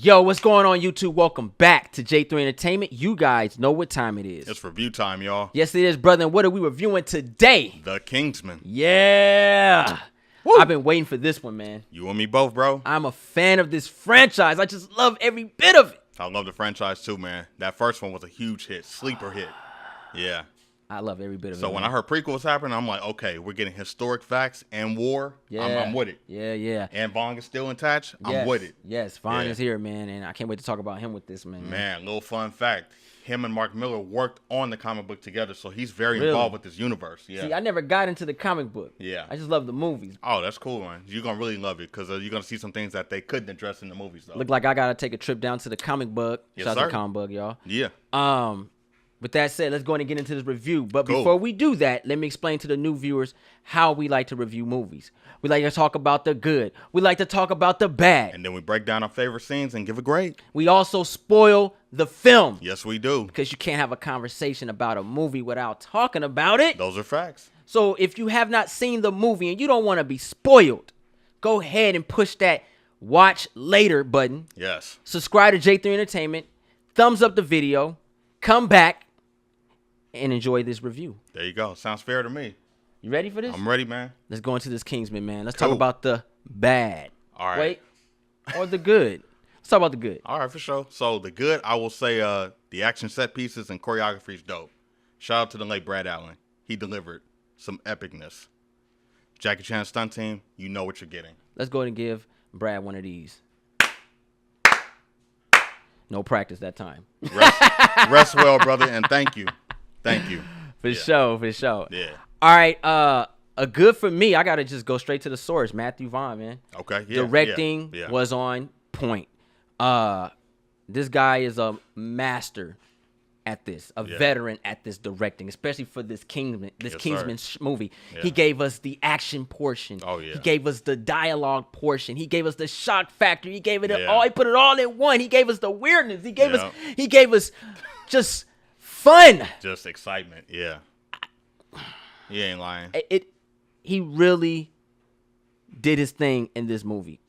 Yo, what's going on, YouTube? Welcome back to J3 Entertainment. You guys know what time it is. It's review time, y'all. Yes, it is, brother. And what are we reviewing today? The Kingsman. Yeah. Woo. I've been waiting for this one, man. You and me both, bro. I'm a fan of this franchise. I just love every bit of it. I love the franchise too, man. That first one was a huge hit, sleeper hit. Yeah. I love every bit of it. So when I heard prequels happening, I'm like, okay, we're getting historic facts and war. Yeah. I'm with it. Yeah. And Vaughn is still attached. I'm with it. Yes, Vaughn is here, man, and I can't wait to talk about him with this, man. Man, little fun fact. Him and Mark Miller worked on the comic book together, so he's very involved with this universe. Yeah. See, I never got into the comic book. Yeah. I just love the movies. Oh, that's cool, man. You're going to really love it because you're going to see some things that they couldn't address in the movies, though. Look like I got to take a trip down to the comic book. Yes, Shout out sir. to comic book, y'all. Yeah. With that said, let's go ahead and get into this review. But before we do that, let me explain to the new viewers how we like to review movies. We like to talk about the good. We like to talk about the bad. And then we break down our favorite scenes and give a grade. We also spoil the film. Yes, we do. Because you can't have a conversation about a movie without talking about it. Those are facts. So if you have not seen the movie and you don't want to be spoiled, go ahead and push that watch later button. Yes. Subscribe to J3 Entertainment. Thumbs up the video. Come back and enjoy this review. There you go. Sounds fair to me. You ready for this? I'm ready, man. Let's go into this Kingsman, man. Let's talk about the bad. All right. Wait. Or the good. Let's talk about the good. All right, for sure. So the good, I will say the action set pieces and choreography is dope. Shout out to the late Brad Allen. He delivered some epicness. Jackie Chan stunt team, you know what you're getting. Let's go ahead and give Brad one of these. No practice that time. Rest well, brother, and thank you. Thank you. For sure. Yeah. All right, a good for me, I got to just go straight to the source. Matthew Vaughn, man. Okay, yeah. Directing yeah. was on point. This guy is a master at this, a veteran at this directing, especially for this Kingsman movie. Yeah. He gave us the action portion. Oh, yeah. He gave us the dialogue portion. He gave us the shock factor. He gave it all. He put it all in one. He gave us the weirdness. He gave us just fun. Just excitement. Yeah. He ain't lying. He really did his thing in this movie.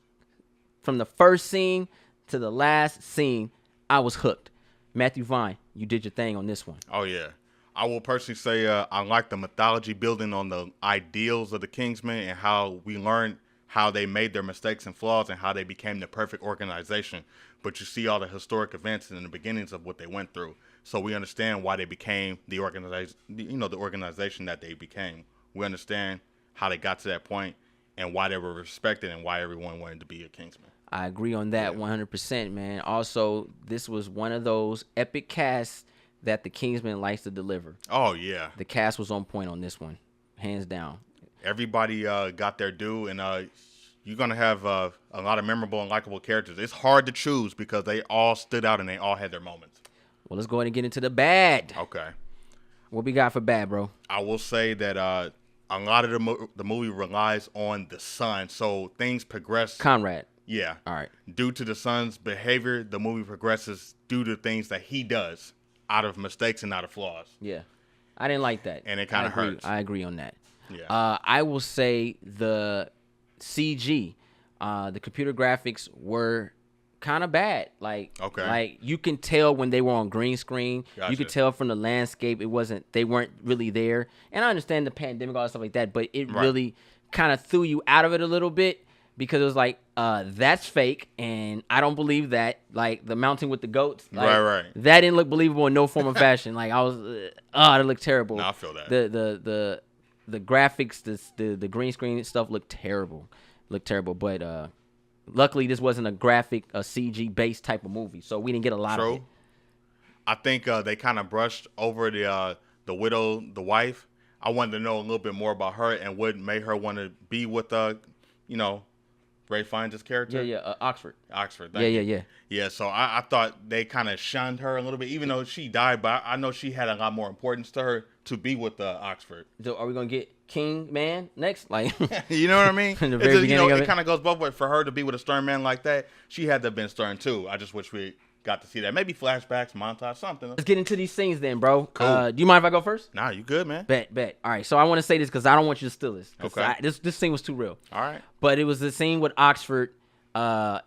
From the first scene to the last scene, I was hooked. Matthew Vaughn, you did your thing on this one. Oh, yeah. I will personally say I like the mythology building on the ideals of the Kingsmen and how we learned how they made their mistakes and flaws and how they became the perfect organization. But you see all the historic events and the beginnings of what they went through. So we understand why they became the organization that they became. We understand how they got to that point and why they were respected and why everyone wanted to be a Kingsman. I agree on that 100%, man. Also, this was one of those epic casts that the Kingsman likes to deliver. Oh, yeah. The cast was on point on this one, hands down. Everybody got their due, and you're going to have a lot of memorable and likable characters. It's hard to choose because they all stood out and they all had their moments. Well, let's go ahead and get into the bad. Okay. What we got for bad, bro? I will say that a lot of the movie relies on the son, so things progress. Conrad. Yeah. All right. Due to the son's behavior, the movie progresses due to things that he does out of mistakes and out of flaws. Yeah. I didn't like that. And it kind of hurts. I agree on that. Yeah. I will say the CG, the computer graphics were kind of bad. Like you can tell when they were on green screen. Gotcha. You could tell from the landscape they weren't really there. And I understand the pandemic, all that stuff like that, but it really kind of threw you out of it a little bit because it was like, that's fake, and I don't believe that. Like the mountain with the goats, like, that didn't look believable in no form or fashion. Like I was, it looked terrible. No, I feel that. The graphics, the green screen stuff looked terrible. But luckily this wasn't a CG based type of movie, so we didn't get a lot of it. I think they kind of brushed over the widow, the wife. I wanted to know a little bit more about her and what made her want to be with Ray Fiennes' character. Oxford. Yeah. Yeah, so I thought they kind of shunned her a little bit, even though she died, but I know she had a lot more importance to her to be with Oxford. So are we going to get King Man next? Like, you know what I mean? In the very beginning of it. It kind of goes both ways. For her to be with a stern man like that, she had to have been stern too. I just wish we got to see that. Maybe flashbacks, montage, something. Let's get into these scenes then, bro. Cool. Do you mind if I go first? Nah, you good, man. Bet. All right, so I want to say this because I don't want you to steal this. Okay. This scene was too real. All right. But it was the scene with Oxford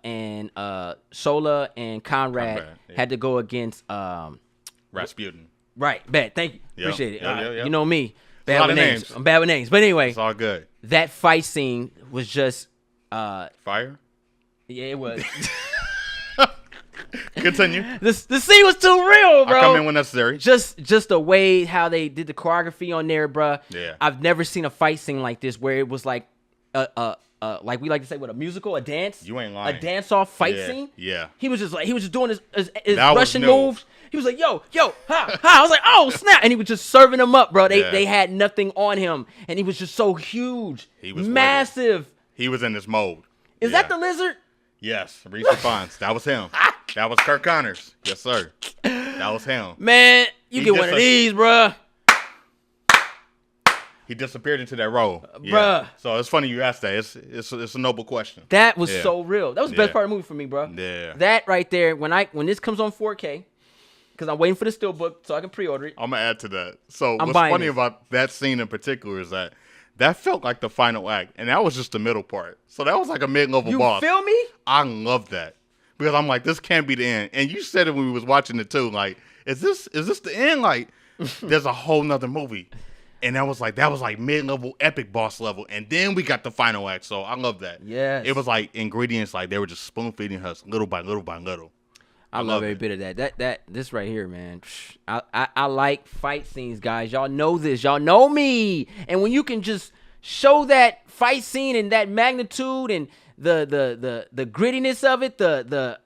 and Sola and Conrad had to go against Rasputin. Right, bad. Thank you. Yep. Appreciate it. Yep. You know me, bad with names. I'm bad with names, but anyway, it's all good. That fight scene was just fire. Yeah, it was. Continue. The scene was too real, bro. I come in when necessary. Just the way how they did the choreography on there, bro. Yeah. I've never seen a fight scene like this where it was like like we like to say, what, a musical, a dance? You ain't lying. A dance-off fight scene? Yeah. He was just doing his Russian moves. He was like, yo, ha. I was like, oh, snap. And he was just serving them up, bro. They had nothing on him. And he was just so huge. He was massive. He was in this mode. Is that the lizard? Yes, Reese Fonz. That was him. That was Kirk Connors. Yes, sir. That was him. Man, you get one of these, bro. He disappeared into that role. Bruh. So it's funny you asked that. It's a noble question. That was so real. That was the best part of the movie for me, bro. Yeah. That right there, when this comes on 4K, because I'm waiting for the steelbook so I can pre-order it. I'm going to add to that. So what's funny about that scene in particular is that felt like the final act, and that was just the middle part. So that was like a mid-level boss. You feel me? I love that. Because I'm like, this can't be the end. And you said it when we was watching it too. Like, is this the end? Like, there's a whole nother movie. And that was like mid-level epic boss level. And then we got the final act. So I love that. Yes. It was like ingredients, like they were just spoon-feeding us little by little by little. I love every bit of that. This right here, man. I like fight scenes, guys. Y'all know this. Y'all know me. And when you can just show that fight scene and that magnitude and the grittiness of it,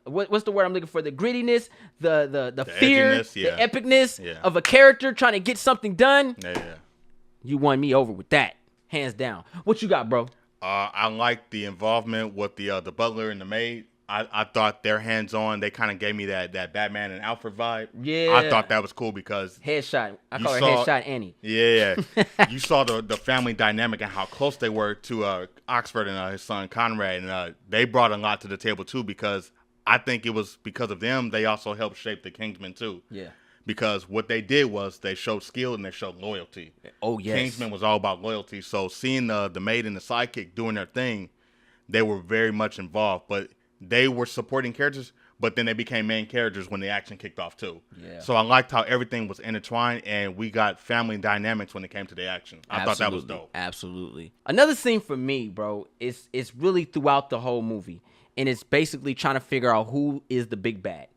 what's the word I'm looking for? The grittiness, the fear, edginess, the epicness of a character trying to get something done. Yeah. You won me over with that, hands down. What you got, bro? I like the involvement with the butler and the maid. I thought their hands-on, they kind of gave me that Batman and Alfred vibe. Yeah. I thought that was cool because... Headshot. I call her Headshot Annie. Yeah. You saw the family dynamic and how close they were to Oxford and his son Conrad. And they brought a lot to the table, too, because I think it was because of them, they also helped shape the Kingsmen, too. Yeah. Because what they did was they showed skill and they showed loyalty. Oh, yes. Kingsman was all about loyalty. So seeing the maid and the sidekick doing their thing, they were very much involved. But they were supporting characters, but then they became main characters when the action kicked off too. Yeah. So I liked how everything was intertwined and we got family dynamics when it came to the action. I thought that was dope. Absolutely. Another scene for me, bro, it's really throughout the whole movie. And it's basically trying to figure out who is the big bad.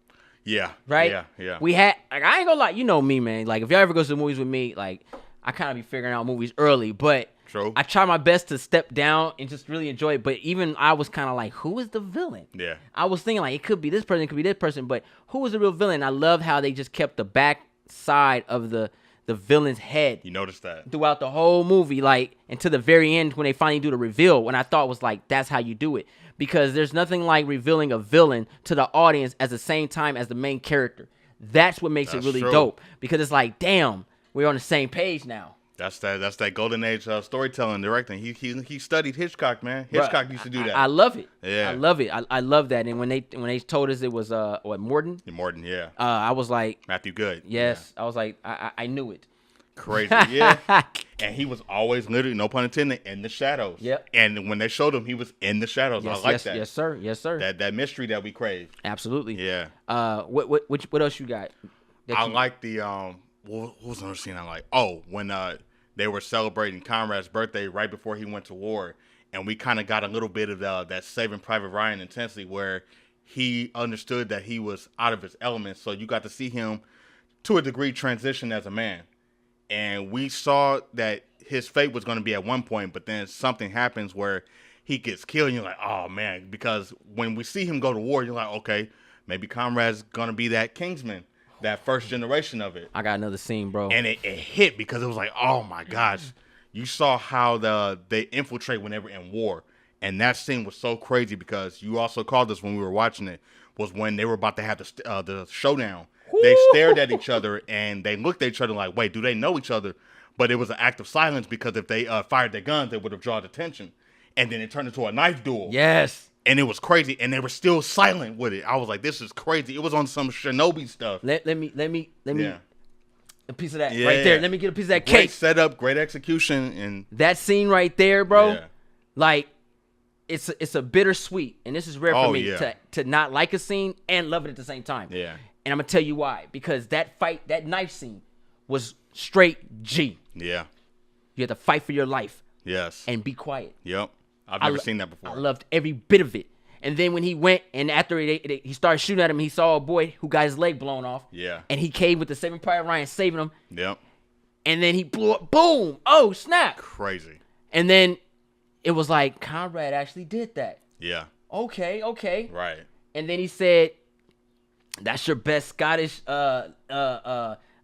Yeah. Right? Yeah. We had, like, I ain't gonna lie, you know me, man. Like, if y'all ever go to the movies with me, like, I kind of be figuring out movies early, but True. I try my best to step down and just really enjoy it. But even I was kind of like, who is the villain? Yeah. I was thinking, like, it could be this person, it could be this person, but who is the real villain? I love how they just kept the back side of the villain's head. You noticed that? Throughout the whole movie, like, and to the very end when they finally do the reveal, when I thought was like, that's how you do it. Because there's nothing like revealing a villain to the audience at the same time as the main character. That's what makes it really dope. Because it's like, damn, we're on the same page now. That's that golden age storytelling directing. He studied Hitchcock, man. Hitchcock used to do that. I love it. Yeah, I love it. I love that. And when they told us it was Morton. Morton, yeah. I was like, Matthew Good. Yes, yeah. I was like, I knew it. Crazy, yeah. And he was always literally, no pun intended, in the shadows. Yep. And when they showed him, he was in the shadows. Yes, I like that. Yes, sir. Yes, sir. That mystery that we crave. Absolutely. Yeah. What else you got? I like the what was another scene I like? Oh, when they were celebrating Conrad's birthday right before he went to war, and we kind of got a little bit of that Saving Private Ryan intensity where he understood that he was out of his element. So you got to see him to a degree transition as a man. And we saw that his fate was going to be at one point, but then something happens where he gets killed, and you're like, oh, man. Because when we see him go to war, you're like, okay, maybe Conrad's going to be that Kingsman, that first generation of it. I got another scene, bro. And it hit because it was like, oh, my gosh. You saw how they infiltrate when they were in war. And that scene was so crazy because you also called us when we were watching it, was when they were about to have the showdown. They stared at each other and they looked at each other like, wait, do they know each other? But it was an act of silence because if they fired their guns, they would have drawn attention. And then it turned into a knife duel. Yes. And it was crazy. And they were still silent with it. I was like, this is crazy. It was on some Shinobi stuff. Let me yeah. a piece of that right there. Let me get a piece of that cake. Great setup, great execution. And that scene right there, bro. Yeah. Like, it's a bittersweet, and this is rare for me yeah. to not like a scene and love it at the same time. Yeah. And I'm gonna tell you why. Because that fight, that knife scene, was straight G. Yeah. You had to fight for your life. Yes. And be quiet. Yep. I've never seen that before. I loved every bit of it. And then when he went and after he started shooting at him, he saw a boy who got his leg blown off. Yeah. And he came with the Saving Private Ryan, saving him. Yep. And then he blew up. Boom! Oh snap! Crazy. And then it was like Conrad actually did that. Yeah. Okay. Right. And then he said, "That's your best Scottish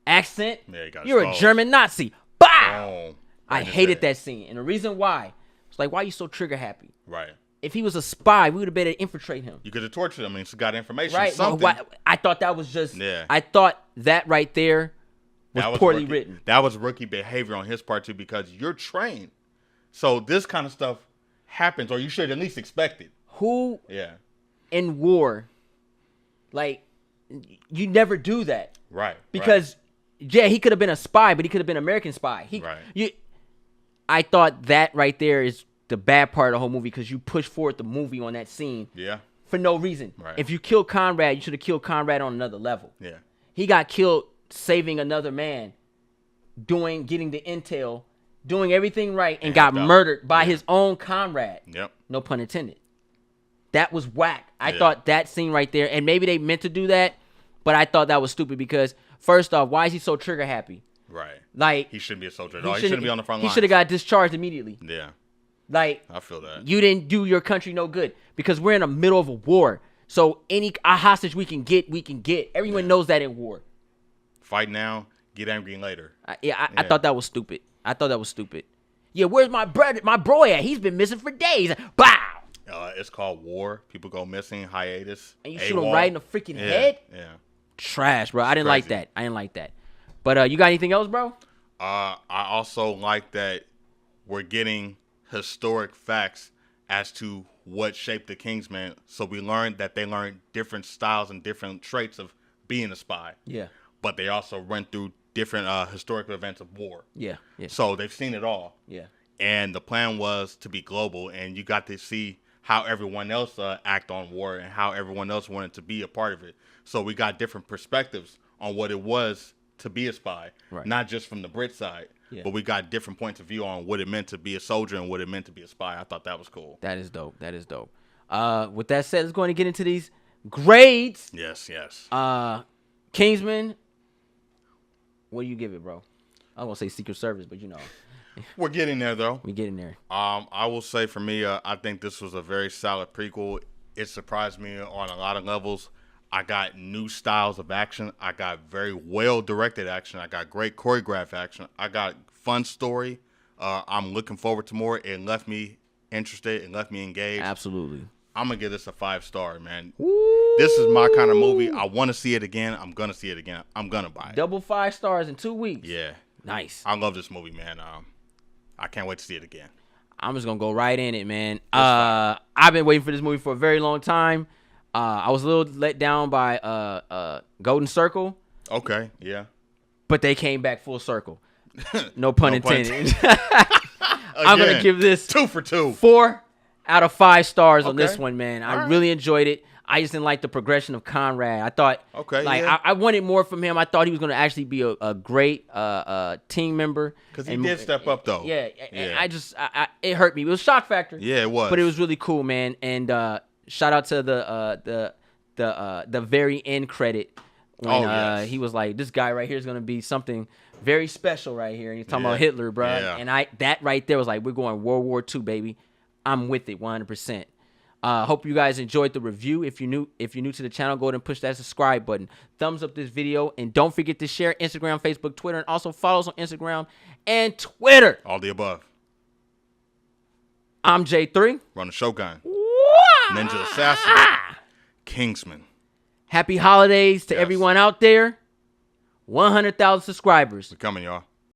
accent. Yeah, You're a German Nazi." Bow. Oh, I hated that scene, and the reason why, it's like, why are you so trigger happy? Right. If he was a spy, we would have been able to infiltrate him. You could have tortured him and got information. Right. Something. I thought that was just. Yeah. I thought that right there was poorly written. That was rookie behavior on his part too, because you're trained, so this kind of stuff happens, or you should at least expect it. Who? Yeah. In war, like, you never do that. Right. Because, yeah, he could have been a spy, but he could have been an American spy. I thought that right there is the bad part of the whole movie, because you push forward the movie on that scene. Yeah. For no reason. Right. If you kill Conrad, you should have killed Conrad on another level. Yeah. He got killed saving another man, getting the intel, doing everything right, and got murdered by his own comrade. Yep. No pun intended. That was whack. I thought that scene right there, and maybe they meant to do that, but I thought that was stupid because, first off, why is he so trigger happy? Right. Like, he shouldn't be a soldier at all. He shouldn't be on the front line. He should have got discharged immediately. Yeah. Like, I feel that. You didn't do your country no good because we're in the middle of a war. So any hostage we can get, we can get. Everyone knows that in war. Fight now, get angry later. I thought that was stupid. Yeah, where's my bro at? He's been missing for days. Bow. It's called war. People go missing, hiatus. And you shoot him right in the freaking head? Yeah. Trash, bro. I didn't like that. But you got anything else, bro? I also like that we're getting historic facts as to what shaped the Kingsmen. So we learned that they learned different styles and different traits of being a spy. Yeah. But they also went through different historical events of war. Yeah. So they've seen it all. Yeah. And the plan was to be global, and you got to see how everyone else act on war and how everyone else wanted to be a part of it. So we got different perspectives on what it was to be a spy, not just from the Brit side, but we got different points of view on what it meant to be a soldier and what it meant to be a spy. I thought that was cool. That is dope. With that said, let's go and get into these grades. Yes. Kingsman, what do you give it, bro? I don't want to say Secret Service, but you know. We're getting there, though. We're getting there. I will say for me, I think this was a very solid prequel. It surprised me on a lot of levels. I got new styles of action. I got very well-directed action. I got great choreographed action. I got fun story. I'm looking forward to more. It left me interested. It left me engaged. Absolutely. I'm going to give this a 5-star, man. Woo! This is my kind of movie. I want to see it again. I'm going to see it again. I'm going to buy it. Double 5 stars in 2 weeks. Yeah. Nice. I love this movie, man. I can't wait to see it again. I'm just going to go right in it, man. I've been waiting for this movie for a very long time. I was a little let down by Golden Circle. Okay, yeah. But they came back full circle. No pun intended. I'm going to give this 2 for 2. 4 out of 5 stars on this one, man. I really enjoyed it. I just didn't like the progression of Conrad. I thought, I wanted more from him. I thought he was going to actually be a great team member. Because he did step up, though. Yeah. It hurt me. It was shock factor. Yeah, it was. But it was really cool, man. And shout out to the very end credit when he was like, this guy right here is going to be something very special right here. And he's talking about Hitler, bro. Yeah. And that right there was like, we're going World War II, baby. I'm with it 100%. Hope you guys enjoyed the review. If you're new to the channel, go ahead and push that subscribe button. Thumbs up this video. And don't forget to share Instagram, Facebook, Twitter. And also follow us on Instagram and Twitter. All the above. I'm J3. Run the Shogun. Ninja Assassin. Kingsman. Happy holidays to everyone out there. 100,000 subscribers. We're coming, y'all.